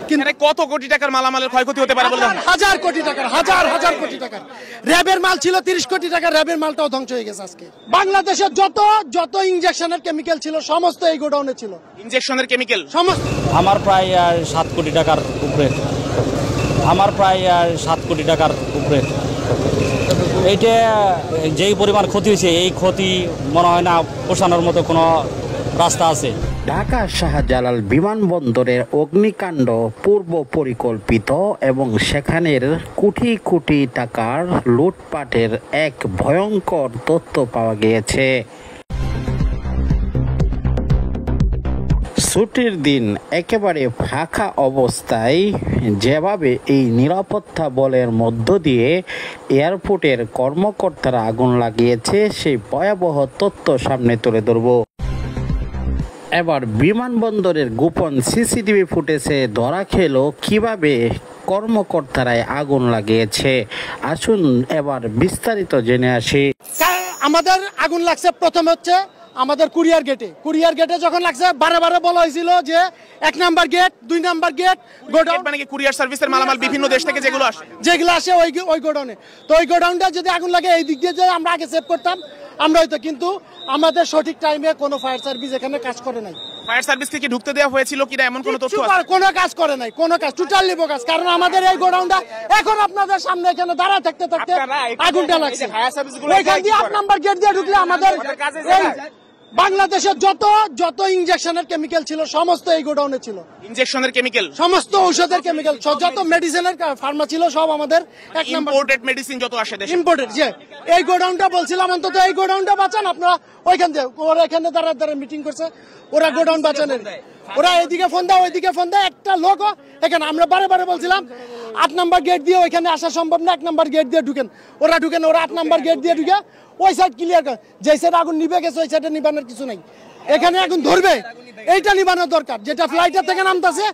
কিন্তু কত কোটি টাকার মালামালের ক্ষয়ক্ষতি হতে পারে বললাম? হাজার কোটি টাকার, হাজার কোটি টাকার। র্যাবের মাল ছিল 30 কোটি টাকা, র্যাবের মালটাও ধ্বংস হয়ে গেছে আজকে। বাংলাদেশের যত ইনজেকশনের কেমিক্যাল ছিল সমস্ত এই গোডাউনে ছিল। ইনজেকশনের কেমিক্যাল সমস্ত। আমার প্রায় 7 কোটি টাকার উপরে, আমার প্রায় 7 কোটি টাকার উপরে। এইটা যেই পরিমাণ ক্ষতি হয়েছে, এই ক্ষতি মনে হয় না পোষানোর মতো কোনো রাস্তা আছে। ঢাকা শাহজালাল বিমানবন্দরের অগ্নিকাণ্ড পূর্ব পরিকল্পিত এবং সেখানের কোটি কোটি টাকার লুটপাটের এক ভয়ঙ্কর তথ্য পাওয়া গিয়েছে। ছুটির দিন একেবারে ফাঁকা অবস্থায় যেভাবে এই নিরাপত্তা বলের মধ্য দিয়ে এয়ারপোর্টের কর্মকর্তারা আগুন লাগিয়েছে, সেই ভয়াবহ তথ্য সামনে তুলে ধরব। এবার বিমানবন্দরের গোপন সিসিটিভি ফুটেজে ধরা খেল কিভাবে কর্মকর্তারাই আগুন লাগিয়েছে। আসুন এবার বিস্তারিত জেনে আসি। আমাদের আগুন লাগছে প্রথম হচ্ছে আমাদের কুরিয়ার গেটে যখন লাগছে বারে বলা হয়েছিল যে 1 number gate, 2 number gate godown, মানে কি কুরিয়ার সার্ভিসের মালামাল বিভিন্ন দেশ থেকে যেগুলো আসে ওই গোডাউনে। তো ওই গোডাউনটা যদি আগুন লাগে এই দিক দিয়ে যদি আমরা আগে সেভ করতাম আমরা হয়তো, কিন্তু আমাদের সঠিক টাইমে কোনো ফায়ার সার্ভিস এখানে কাজ করে নাই। ফায়ার সার্ভিসকে কি ঢুকতে দেওয়া হয়েছিল কিনা এমন কোনো তথ্য আছে? কোনো কাজ করে নাই, কোনো কাজ, টোটালি বোগাস। কারণ আমাদের এই গোডাউনটা এখন আপনাদের সামনে এখানে দাঁড়া থাকতে আগুনটা লাগছে। ওইখান দিয়ে 8 নাম্বার গেট দিয়ে ঢুকলে আমাদের বাংলাদেশের যত ইনজেকশনের কেমিক্যাল ছিল সমস্ত এই গোডাউনে ছিল। ইনজেকশনের কেমিক্যাল, সমস্ত ঔষধের কেমিক্যাল, যত মেডিসিনের ফার্মা ছিল সব আমাদের 1 নাম্বার ইম্পোর্টেড মেডিসিন যত আসে দেশে ইম্পোর্টেড। যে এই গোডাউনটা বলছিলাম অন্তত এই গোডাউনটা বাঁচান আপনারা। ওইখান দিয়ে ওরা এখানে দাঁড়া মিটিং করছে, ওরা গোডাউন বাঁচানের, ওরা এইদিকে ফোন দেয় ওইদিকে ফোন দেয়, একটা লোক এখানে। আমরা বারে বলছিলাম 8 নাম্বার গেট দিয়ে ওইখানে আসা সম্ভব না, 1 নাম্বার গেট দিয়ে ঢুকেন। ওরা 8 নাম্বার গেট দিয়ে ঢুকে ওই সাইড ক্লিয়ার করে। যে সাইড আগুন নিভে গেছে ওই সাইডে নিবানোর কিছু নাই, এখানে আগুন ধরবে এইটা নিবানোর দরকার। যেটা ফ্লাইটের থেকে নামতেছে,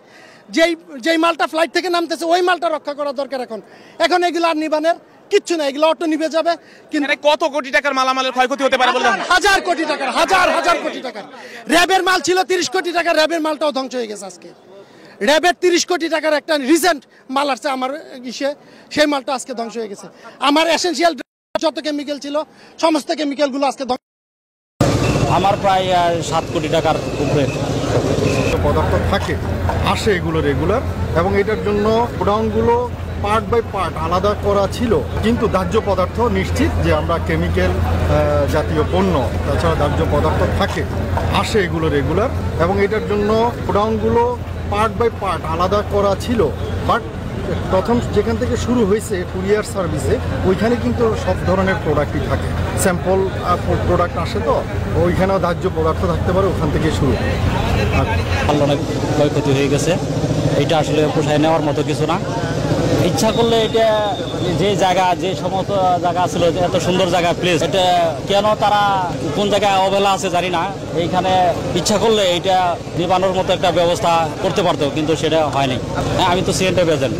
যেই মালটা ফ্লাইট থেকে নামতেছে ওই মালটা রক্ষা করা দরকার। এখন এগুলো আর নিবানের কিচ্ছু নাই, এগুলো অটো নিভে যাবে। কিন্তু কত কোটি টাকার মালামালের ক্ষয়ক্ষতি হতে পারে বললাম? হাজার কোটি টাকার, হাজার কোটি টাকার। র্যাবের মাল ছিল 30 কোটি টাকা, র্যাবের মালটাও ধ্বংস হয়ে গেছে আজকে। র্যাবের 30 কোটি টাকার একটা রিসেন্ট মাল আসছে আমার সেই মালটা আজকে ধ্বংস হয়ে গেছে। আমার এসেনশিয়াল যত কেমিক্যাল ছিল সমস্ত কেমিক্যাল গুলো আজকে আমার প্রায় 7 কোটি টাকার উপরে পদার্থ থাকে আসে এগুলো রেগুলার, এবং এটার জন্য গোডাউনগুলো পার্ট বাই পার্ট আলাদা করা ছিল। কিন্তু দাহ্য পদার্থ নিশ্চিত যে আমরা কেমিক্যাল জাতীয় পণ্য, তাছাড়া দাহ্য পদার্থ থাকে আসে এগুলো রেগুলার, এবং এটার জন্য গোডাউনগুলো পার্ট বাই পার্ট আলাদা করা ছিল। বাট প্রথম যেখান থেকে শুরু হয়েছে কুরিয়ার সার্ভিসে, ওইখানে কিন্তু সব ধরনের প্রোডাক্টই থাকে, স্যাম্পল প্রোডাক্ট আসে, তো ওইখানেও দাহ্য পদার্থ থাকতে পারে, ওখান থেকে শুরু। অনেক ক্ষয়ক্ষতি হয়ে গেছে, এটা আসলে পোষায় নেওয়ার মতো কিছু না। ইচ্ছা করলে এটা যে সমস্ত জায়গা ছিল, এত সুন্দর জায়গা প্লেস, এটা কেন তারা কোন জায়গায় অবহেলা আছে জানি না। এইখানে ইচ্ছা করলে এটা নিবানোর মতো একটা ব্যবস্থা করতে পারতো, কিন্তু সেটা হয়নি। হ্যাঁ, আমি তো সিএনটি এজেন্ট,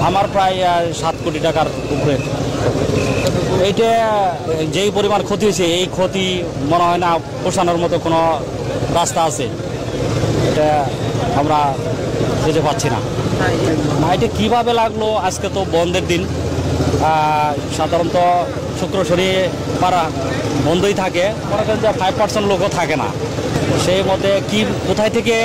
আমার প্রায় 7 কোটি টাকার উপরে। এইটা যেই পরিমাণ ক্ষতি হয়েছে, এই ক্ষতি মনে হয় না পোষানোর মতো কোনো রাস্তা আছে, এটা আমরা খুঁজে পাচ্ছি না। এটা কিভাবে লাগলো? আজকে তো বন্ধের দিন, সাধারণত শুক্র শনি পাড়া বন্ধই থাকে, মনে করেন যে 5% লোকও থাকে না। সেই মধ্যে কোথায় থেকে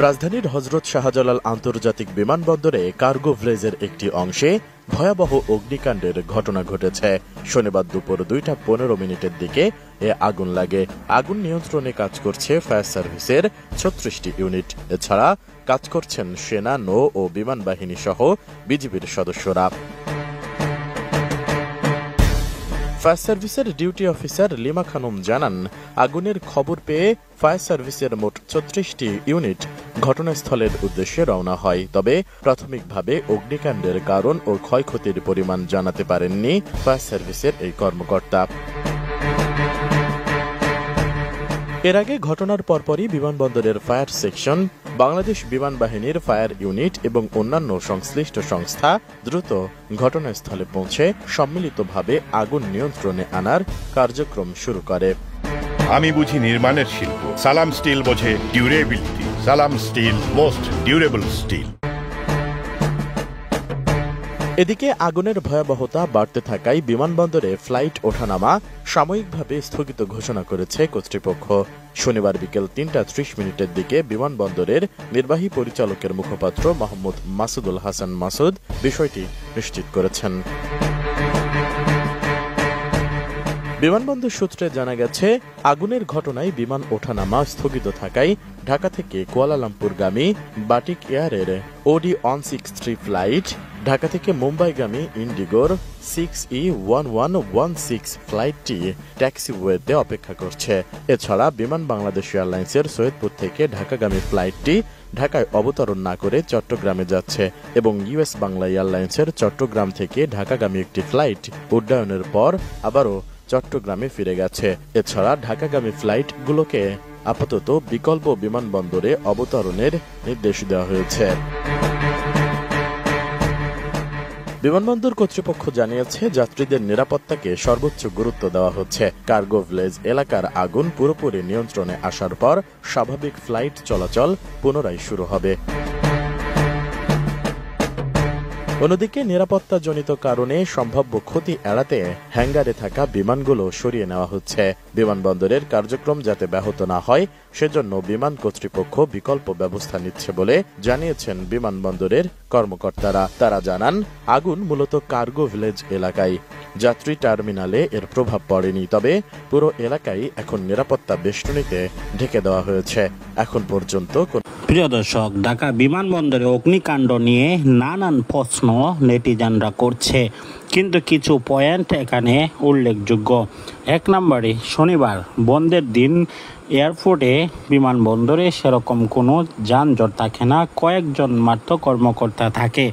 রাজধানীর হযরত শাহজালাল আন্তর্জাতিক বিমানবন্দরে কার্গো ভিলেজের একটি অংশে ভয়াবহ অগ্নিকাণ্ডের ঘটনা ঘটেছে। শনিবার দুপুর 2:15 দিকে এ আগুন লাগে। আগুন নিয়ন্ত্রণে কাজ করছে ফায়ার সার্ভিসের 36টি ইউনিট। এছাড়া কাজ করছেন সেনা, নৌ ও বিমান বাহিনী সহ বিজিবির সদস্যরা। ফায়ার সার্ভিসের ডিউটি অফিসার লিমা খানম জানান, আগুনের খবর পেয়ে ফায়ার সার্ভিসের মোট 36টি ইউনিট ঘটনাস্থলের উদ্দেশ্যে রওনা হয়। তবে প্রাথমিকভাবে অগ্নিকাণ্ডের কারণ ও ক্ষয়ক্ষতির পরিমাণ জানাতে পারেননি ফায়ার সার্ভিসের এই কর্মকর্তা। এর আগে ঘটনার পরপরই বিমানবন্দরের ফায়ার সেকশন, বাংলাদেশ বিমান বাহিনীর ফায়ার ইউনিট এবং অন্যান্য সংশ্লিষ্ট সংস্থা দ্রুত ঘটনাস্থলে পৌঁছে সম্মিলিতভাবে আগুন নিয়ন্ত্রণে আনার কার্যক্রম শুরু করে। আমি বুঝি নির্মাণের শিল্প, সালাম স্টিল বোঝে ডিউরেবিলিটি। সালাম স্টিল, মোস্ট ডিউরেবল স্টিল। এদিকে আগুনের ভয়াবহতা বাড়তে থাকায় বিমানবন্দরে ফ্লাইট ওঠানামা সাময়িকভাবে স্থগিত ঘোষণা করেছে কর্তৃপক্ষ। শনিবার বিকেল ৩:৩০ দিকে বিমানবন্দরের নির্বাহী পরিচালকের মুখপাত্র মোহাম্মদ মাসুদুল হাসান মাসুদ বিষয়টি নিশ্চিত করেছেন। বিমানবন্দর সূত্রে জানা গেছে, আগুনের ঘটনায় বিমান ওঠানামা স্থগিত থাকায় ঢাকা থেকে কুয়ালালামপুরগামী বাটিক এয়ারের OD-163 ফ্লাইট, ঢাকা থেকে মুম্বাইগামী ইন্ডিগোর 6E1116 ফ্লাইটটি ট্যাক্সিওয়েতে অপেক্ষা করছে। এছাড়া বিমান বাংলাদেশ এয়ারলাইন্সের সৈয়দপুর থেকে ঢাকাগামী ফ্লাইটটি ঢাকায় অবতরণ না করে চট্টগ্রামে যাচ্ছে এবং US বাংলা এয়ারলাইন্সের চট্টগ্রাম থেকে ঢাকাগামী একটি ফ্লাইট উড্ডয়নের পর আবারও চট্টগ্রামে ফিরে গেছে। এছাড়া ঢাকাগামী ফ্লাইটগুলোকে আপাতত বিকল্প বিমানবন্দরে অবতরণের নির্দেশ দেওয়া হয়েছে। বিমানবন্দর কর্তৃপক্ষ জানিয়েছে, যাত্রীদের নিরাপত্তাকে সর্বোচ্চ গুরুত্ব দেওয়া হচ্ছে। কার্গো ভিলেজ এলাকার আগুন পুরোপুরি নিয়ন্ত্রণে আসার পর স্বাভাবিক ফ্লাইট চলাচল পুনরায় শুরু হবে। অন্যদিকে নিরাপত্তাজনিত কারণে সম্ভাব্য ক্ষতি এড়াতে হ্যাঙ্গারে থাকা বিমানগুলো সরিয়ে নেওয়া হচ্ছে। বিমানবন্দরের কার্যক্রম যাতে ব্যাহত না হয় সেজন্য বিমান কর্তৃপক্ষ বিকল্প ব্যবস্থা নিচ্ছে বলে জানিয়েছেন বিমানবন্দরের কর্মকর্তারা। তারা জানান, আগুন মূলত কার্গো ভিলেজ এলাকায়, যাত্রী টার্মিনালে এর প্রভাব পড়েনি। তবে পুরো এলাকায় এখন নিরাপত্তা বেষ্টনীতে ঢেকে দেওয়া হয়েছে। এখন পর্যন্ত প্রিয় দর্শক, ঢাকা বিমানবন্দরে অগ্নিকাণ্ড নিয়ে নানান প্রশ্ন নেটিজানরা করছে, কিন্তু কিছু পয়েন্ট এখানে উল্লেখযোগ্য। 1 নম্বরে, শনিবার বন্ধের দিন এয়ারপোর্টে বিমানবন্দরে সেরকম কোনো যানজট থাকে না, কয়েকজন মাত্র কর্মকর্তা থাকে।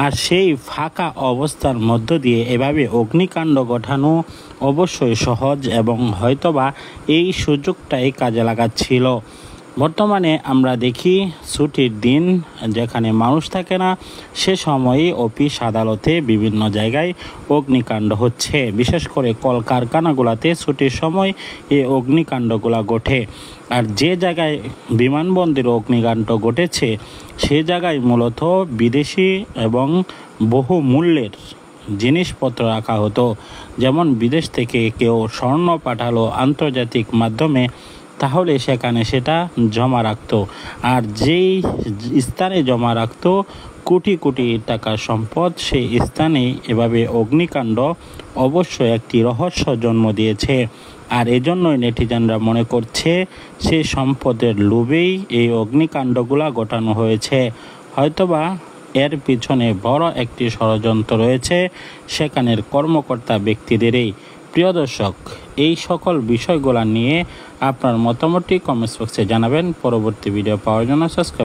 আর সেই ফাঁকা অবস্থার মধ্য দিয়ে এভাবে অগ্নিকাণ্ড ঘটানো অবশ্যই সহজ এবং হয়তোবা এই সুযোগটাই কাজে লাগাচ্ছিল। বর্তমানে আমরা দেখি ছুটির দিন যেখানে মানুষ থাকে না, সে সময়ে অফিস আদালতে বিভিন্ন জায়গায় অগ্নিকাণ্ড হচ্ছে। বিশেষ করে কলকারখানাগুলোতে ছুটির সময় এই অগ্নিকাণ্ডগুলো ঘটে। আর যে জায়গায় বিমানবন্দরে অগ্নিকাণ্ড ঘটেছে সে জায়গায় মূলত বিদেশি এবং বহু মূল্যের জিনিসপত্র রাখা হতো। যেমন বিদেশ থেকে কেউ স্বর্ণ পাঠালো আন্তর্জাতিক মাধ্যমে, তাহলে সেখানে সেটা জমা রাখতো। আর যেই স্থানে জমা রাখতো কোটি কোটি টাকার সম্পদ, সেই স্থানে এভাবে অগ্নিকাণ্ড অবশ্যই একটি রহস্য জন্ম দিয়েছে। আর এজন্যই নেটিজানরা মনে করছে সেই সম্পদের লোভেই এই অগ্নিকাণ্ডগুলো ঘটানো হয়েছে। হয়তোবা এর পিছনে বড় একটি ষড়যন্ত্র রয়েছে সেখানের কর্মকর্তা ব্যক্তিদেরই। প্রিয় দর্শক, এই সকল বিষয়গুলো নিয়ে আপনার মতামতটি কমেন্টস বক্সে জানাবেন। পরবর্তী ভিডিও পাওয়ার জন্য সাবস্ক্রাইব